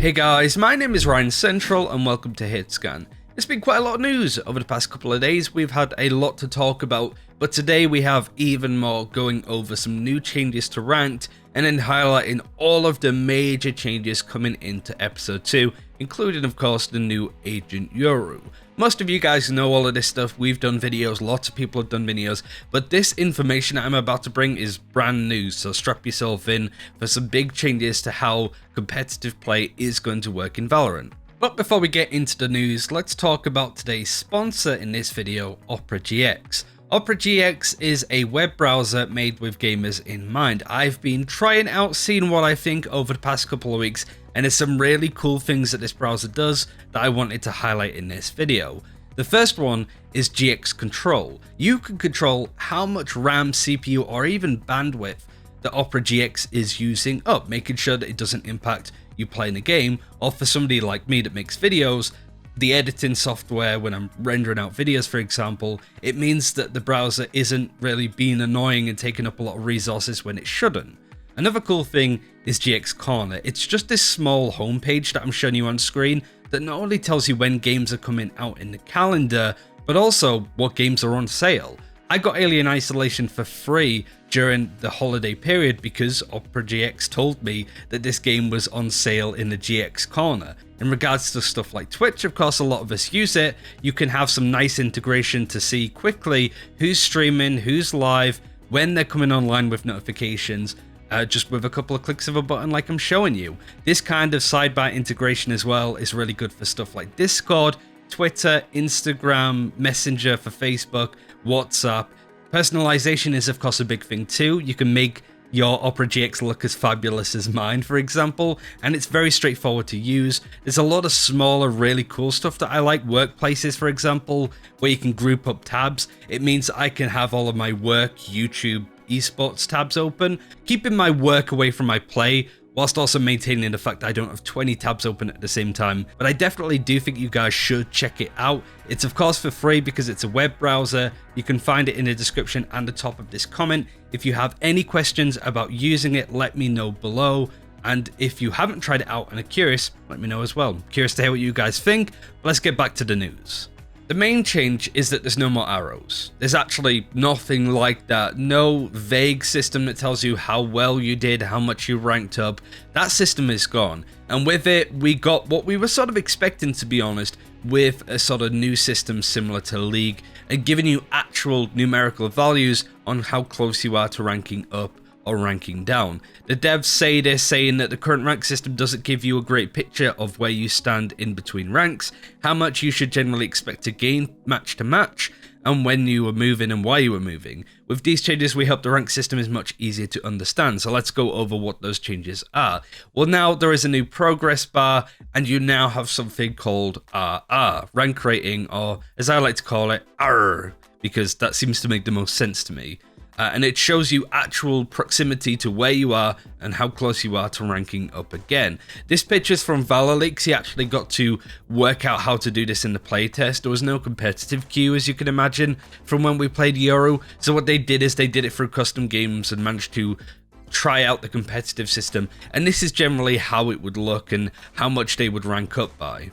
Hey guys, my name is RyanCentral and welcome to HitScan. It's been quite a lot of news over the past couple of days. We've had a lot to talk about, but today we have even more, going over some new changes to Ranked and then highlighting all of the major changes coming into episode 2, including of course the new Agent Yoru. Most of you guys know all of this stuff. We've done videos, lots of people have done videos, but this information that I'm about to bring is brand new, so strap yourself in for some big changes to how competitive play is going to work in Valorant. But before we get into the news, let's talk about today's sponsor in this video, Opera GX. Opera GX is a web browser made with gamers in mind. I've been trying out, seeing what I think over the past couple of weeks, and there's some really cool things that this browser does that I wanted to highlight in this video. The first one is GX Control. You can control how much RAM, CPU, or even bandwidth the Opera GX is using up, making sure that it doesn't impact you playing a game, or for somebody like me that makes videos, the editing software when I'm rendering out videos, for example, it means that the browser isn't really being annoying and taking up a lot of resources when it shouldn't. Another cool thing is GX Corner. It's just this small homepage that I'm showing you on screen that not only tells you when games are coming out in the calendar, but also what games are on sale. I got Alien Isolation for free during the holiday period because Opera GX told me that this game was on sale in the GX Corner. In regards to stuff like Twitch, of course, a lot of us use it. You can have some nice integration to see quickly who's streaming, who's live, when they're coming online with notifications, just with a couple of clicks of a button like I'm showing you. This kind of sidebar integration as well is really good for stuff like Discord, Twitter, Instagram, Messenger for Facebook, WhatsApp. Personalization is of course a big thing too. You can make your Opera GX look as fabulous as mine, for example, and it's very straightforward to use. There's a lot of smaller, really cool stuff that I like. Workplaces, for example, where you can group up tabs. It means I can have all of my work, YouTube, esports tabs open, keeping my work away from my play, whilst also maintaining the fact that I don't have 20 tabs open at the same time. But I definitely do think you guys should check it out. It's of course for free because it's a web browser. You can find it in the description and the top of this comment. If you have any questions about using it, let me know below. And if you haven't tried it out and are curious, let me know as well. I'm curious to hear what you guys think. But let's get back to the news. The main change is that there's no more arrows. There's actually nothing like that. No vague system that tells you how well you did, how much you ranked up. That system is gone. And with it, we got what we were sort of expecting, to be honest, with a sort of new system similar to League and giving you actual numerical values on how close you are to ranking up or ranking down. The devs say they're saying that the current rank system doesn't give you a great picture of where you stand in between ranks, how much you should generally expect to gain match to match, and when you were moving and why you were moving. With these changes, we hope the rank system is much easier to understand, so let's go over what those changes are. Well, now there is a new progress bar, and you now have something called RR, rank rating, or as I like to call it, R, because that seems to make the most sense to me. And it shows you actual proximity to where you are and how close you are to ranking up again. This picture's from ValorLeaks. He actually got to work out how to do this in the playtest. There was no competitive queue, as you can imagine, from when we played Yoru. So what they did is they did it through custom games and managed to try out the competitive system. And this is generally how it would look and how much they would rank up by.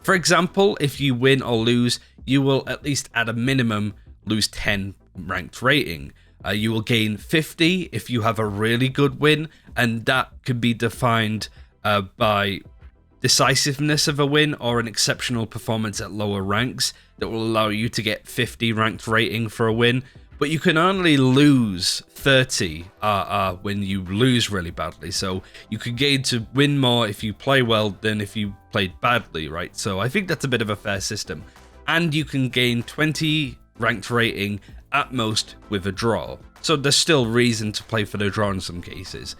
For example, if you win or lose, you will at least at a minimum lose 10 ranked rating. You will gain 50 if you have a really good win, and that could be defined by decisiveness of a win or an exceptional performance at lower ranks that will allow you to get 50 ranked rating for a win. But you can only lose 30 RR when you lose really badly, so you could gain to win more if you play well than if you played badly, right? So I think that's a bit of a fair system. And you can gain 20 ranked rating at most with a draw. So there's still reason to play for the draw in some cases.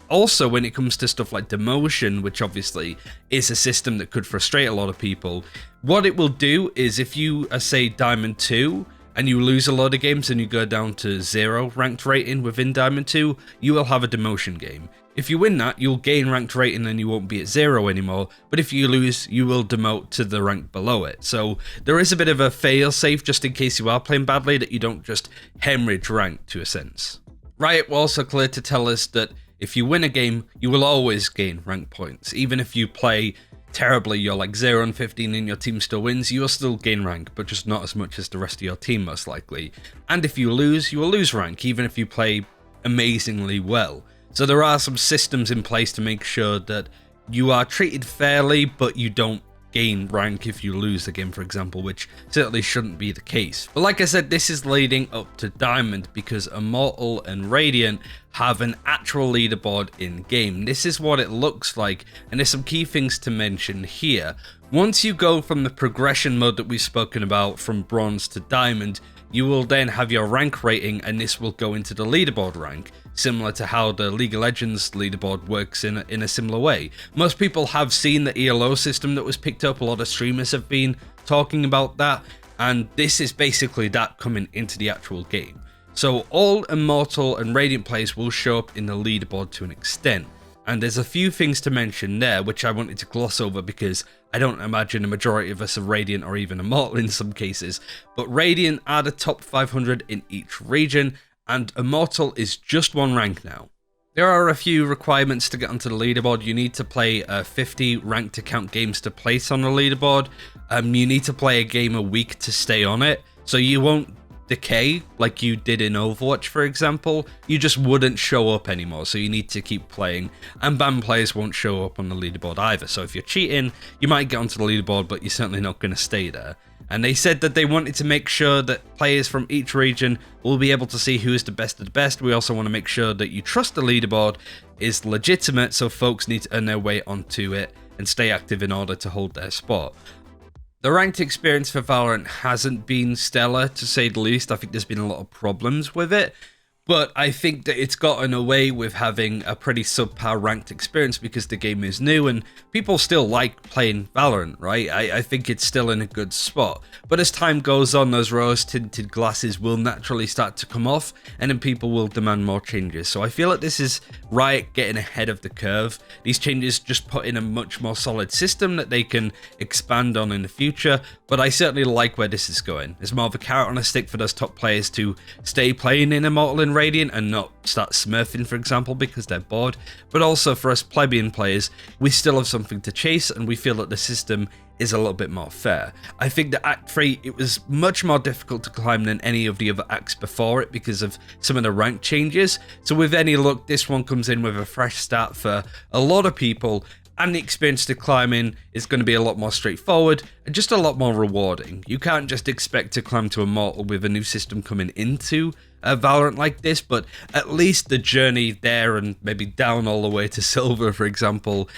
Also, when it comes to stuff like demotion, which obviously is a system that could frustrate a lot of people, what it will do is if you are, say, Diamond 2, and you lose a lot of games and you go down to 0 ranked rating within Diamond 2, you will have a demotion game. If you win that, you'll gain ranked rating and you won't be at 0 anymore, but if you lose, you will demote to the rank below it. So there is a bit of a fail-safe just in case you are playing badly, that you don't just hemorrhage rank to a sense. Riot were also clear to tell us that if you win a game, you will always gain rank points. Even if you play terribly, you're like 0 and 15 and your team still wins, you will still gain rank, but just not as much as the rest of your team most likely. And if you lose, you will lose rank, even if you play amazingly well. So there are some systems in place to make sure that you are treated fairly, but you don't gain rank if you lose the game, for example, which certainly shouldn't be the case. But like I said, this is leading up to Diamond because Immortal and Radiant have an actual leaderboard in game. This is what it looks like, and there's some key things to mention here. Once you go from the progression mode that we've spoken about from Bronze to Diamond, you will then have your rank rating, and this will go into the leaderboard rank, similar to how the League of Legends leaderboard works in a similar way. Most people have seen the ELO system that was picked up, a lot of streamers have been talking about that, and this is basically that coming into the actual game. So all Immortal and Radiant players will show up in the leaderboard to an extent. And there's a few things to mention there, which I wanted to gloss over because I don't imagine a majority of us are Radiant or even Immortal in some cases. But Radiant are the top 500 in each region, and Immortal is just one rank now. There are a few requirements to get onto the leaderboard. You need to play 50 ranked account games to place on the leaderboard. You need to play a game a week to stay on it, so you won't decay like you did in Overwatch, for example. You just wouldn't show up anymore, so you need to keep playing, and banned players won't show up on the leaderboard either. So if you're cheating, you might get onto the leaderboard, but you're certainly not going to stay there. And they said that they wanted to make sure that players from each region will be able to see who is the best of the best. We also want to make sure that you trust the leaderboard is legitimate, so folks need to earn their way onto it and stay active in order to hold their spot. The ranked experience for Valorant hasn't been stellar, to say the least. I think there's been a lot of problems with it, but I think that it's gotten away with having a pretty subpar ranked experience because the game is new and people still like playing Valorant, right? I think it's still in a good spot. But as time goes on, those rose-tinted glasses will naturally start to come off, and then people will demand more changes. So I feel like this is Riot getting ahead of the curve. These changes just put in a much more solid system that they can expand on in the future, but I certainly like where this is going. There's more of a carrot on a stick for those top players to stay playing in Immortal and Radiant and not start smurfing, for example, because they're bored. But also for us plebeian players, we still have something to chase, and we feel that the system is a little bit more fair. I think that Act 3, it was much more difficult to climb than any of the other acts before it because of some of the rank changes. So with any luck, this one comes in with a fresh start for a lot of people, and the experience to climbing is going to be a lot more straightforward and just a lot more rewarding. You can't just expect to climb to Immortal with a new system coming into Valorant like this, but at least the journey there and maybe down all the way to Silver, for example,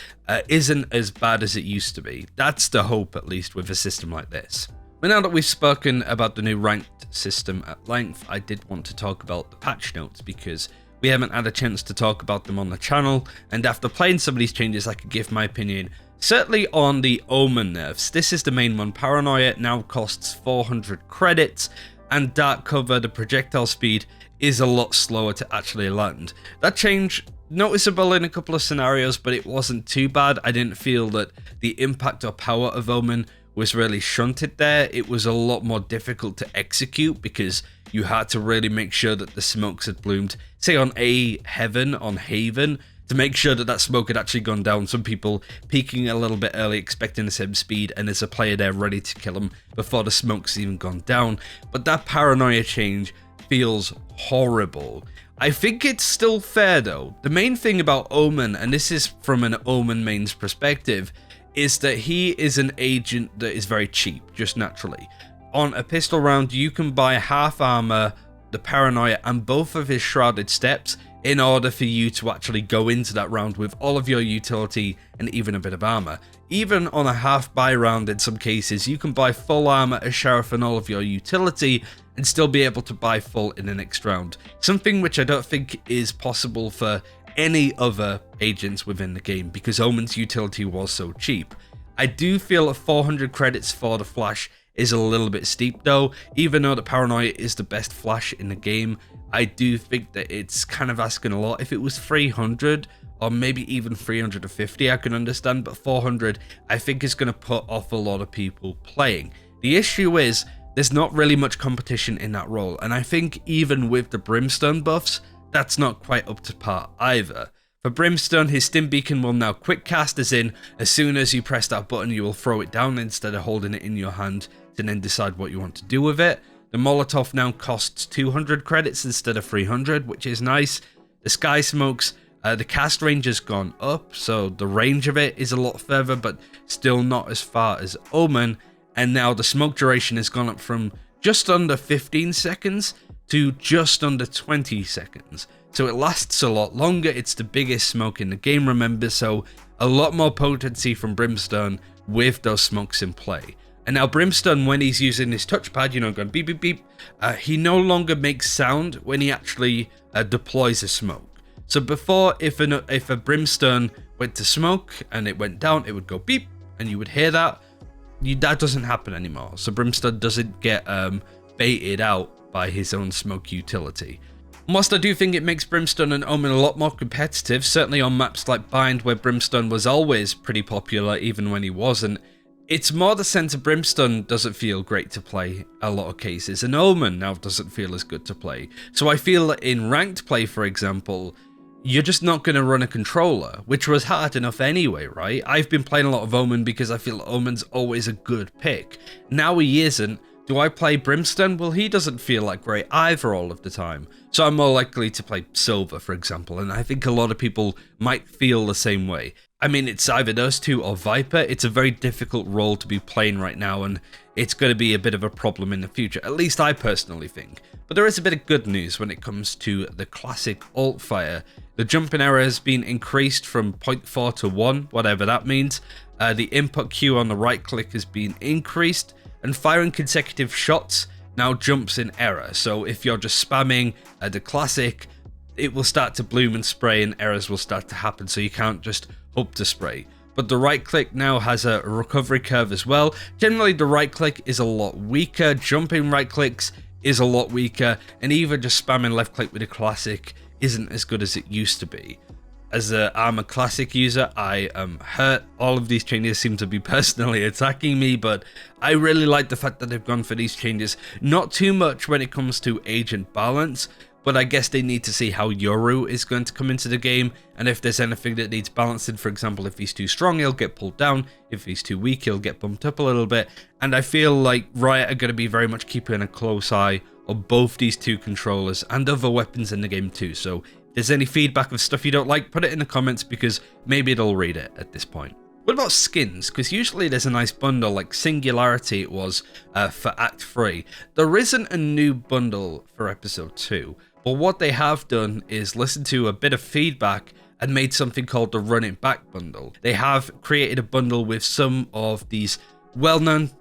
isn't as bad as it used to be. That's the hope, at least, with a system like this. But now that we've spoken about the new ranked system at length, I did want to talk about the patch notes because we haven't had a chance to talk about them on the channel, and after playing some of these changes, I could give my opinion. Certainly on the Omen nerfs, this is the main one. Paranoia now costs 400 credits, and Dark Cover, the projectile speed, is a lot slower to actually land. That change, noticeable in a couple of scenarios, but it wasn't too bad. I didn't feel that the impact or power of Omen was really shunted there. It was a lot more difficult to execute because you had to really make sure that the smokes had bloomed, say on Haven, to make sure that that smoke had actually gone down. Some people peeking a little bit early, expecting the same speed, and there's a player there ready to kill him before the smoke's even gone down. But that paranoia change feels horrible. I think it's still fair though. The main thing about Omen, and this is from an Omen main's perspective, is that he is an agent that is very cheap, just naturally. On a pistol round, you can buy half armor, the paranoia, and both of his shrouded steps in order for you to actually go into that round with all of your utility and even a bit of armor. Even on a half buy round in some cases, you can buy full armor, a sheriff, and all of your utility and still be able to buy full in the next round. Something which I don't think is possible for any other agents within the game because Omen's utility was so cheap. I do feel that 400 credits for the flash is a little bit steep though. Even though the paranoia is the best flash in the game, I do think that it's kind of asking a lot. If it was 300 or maybe even 350, I can understand, but 400 I think is going to put off a lot of people playing. The issue is there's not really much competition in that role, and I think even with the brimstone buffs, that's not quite up to par either. For Brimstone, his stim beacon will now quick cast, as in, as soon as you press that button you will throw it down instead of holding it in your hand to then decide what you want to do with it. The Molotov now costs 200 credits instead of 300, which is nice. The Sky Smokes, the cast range has gone up, so the range of it is a lot further, but still not as far as Omen. And now the smoke duration has gone up from just under 15 seconds to just under 20 seconds. So it lasts a lot longer. It's the biggest smoke in the game, remember, so a lot more potency from Brimstone with those smokes in play. And now Brimstone, when he's using his touchpad, you know, going beep, beep, beep, he no longer makes sound when he actually deploys a smoke. So before, if a Brimstone went to smoke and it went down, it would go beep, and you would hear that. That doesn't happen anymore. So Brimstone doesn't get baited out by his own smoke utility. Whilst I do think it makes Brimstone and Omen a lot more competitive, certainly on maps like Bind, where Brimstone was always pretty popular even when he wasn't, it's more the sense of Brimstone doesn't feel great to play a lot of cases, and Omen now doesn't feel as good to play. So I feel that in ranked play, for example, you're just not going to run a controller, which was hard enough anyway, right? I've been playing a lot of Omen because I feel Omen's always a good pick. Now he isn't. Do I play Brimstone? Well, he doesn't feel like great either all of the time. So I'm more likely to play Silver, for example, and I think a lot of people might feel the same way. I mean, it's either those two or Viper. It's a very difficult role to be playing right now, and it's going to be a bit of a problem in the future, at least I personally think. But there is a bit of good news when it comes to the classic alt fire. The jumping error has been increased from 0.4 to 1, whatever that means. The input queue on the right click has been increased, and firing consecutive shots now jumps in error. So if you're just spamming the classic, it will start to bloom and spray and errors will start to happen, so you can't just hope to spray. But the right click now has a recovery curve as well. Generally the right click is a lot weaker, jumping right clicks is a lot weaker, and even just spamming left click with a classic isn't as good as it used to be. As I'm a classic user, I am hurt. All of these changes seem to be personally attacking me, but I really like the fact that they've gone for these changes. Not too much when it comes to agent balance, but I guess they need to see how Yoru is going to come into the game, and if there's anything that needs balancing. For example, if he's too strong, he'll get pulled down. If he's too weak, he'll get bumped up a little bit. And I feel like Riot are going to be very much keeping a close eye on both these two controllers and other weapons in the game too. So if there's any feedback of stuff you don't like, put it in the comments, because maybe it'll read it at this point. What about skins? Because usually there's a nice bundle, like Singularity it was for Act 3. There isn't a new bundle for Episode 2. But what they have done is listen to a bit of feedback and made something called the Run It Back bundle. They have created a bundle with some of these well-known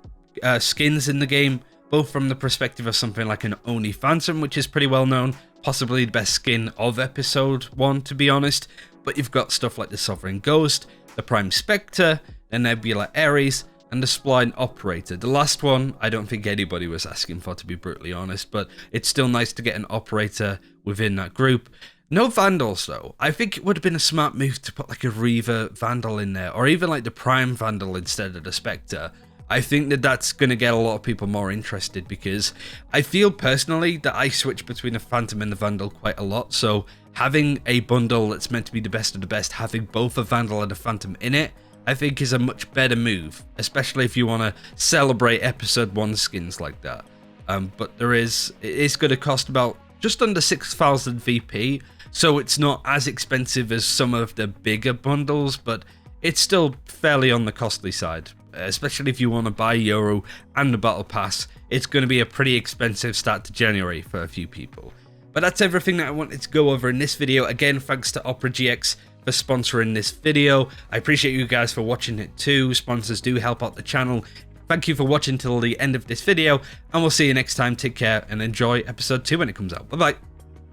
skins in the game, both from the perspective of something like an Oni Phantom, which is pretty well known, possibly the best skin of Episode 1, to be honest. But you've got stuff like the Sovereign Ghost, the Prime Spectre, the Nebula Ares, and the Spline Operator. The last one, I don't think anybody was asking for, to be brutally honest, but it's still nice to get an Operator within that group. No Vandals, though. I think it would have been a smart move to put like a Reaver Vandal in there, or even like the Prime Vandal instead of the Spectre. I think that that's going to get a lot of people more interested, because I feel personally that I switch between the Phantom and the Vandal quite a lot, so having a bundle that's meant to be the best of the best, having both a Vandal and a Phantom in it, I think is a much better move, especially if you want to celebrate Episode 1 skins like that. But it is going to cost about just under 6,000 VP, so it's not as expensive as some of the bigger bundles, but it's still fairly on the costly side, especially if you want to buy Yoru and the Battle Pass. It's going to be a pretty expensive start to January for a few people. But that's everything that I wanted to go over in this video. Again, thanks to Opera GX for sponsoring this video. I appreciate you guys for watching it too. Sponsors do help out the channel. Thank you for watching till the end of this video, and we'll see you next time. Take care and enjoy Episode 2 when it comes out. Bye bye.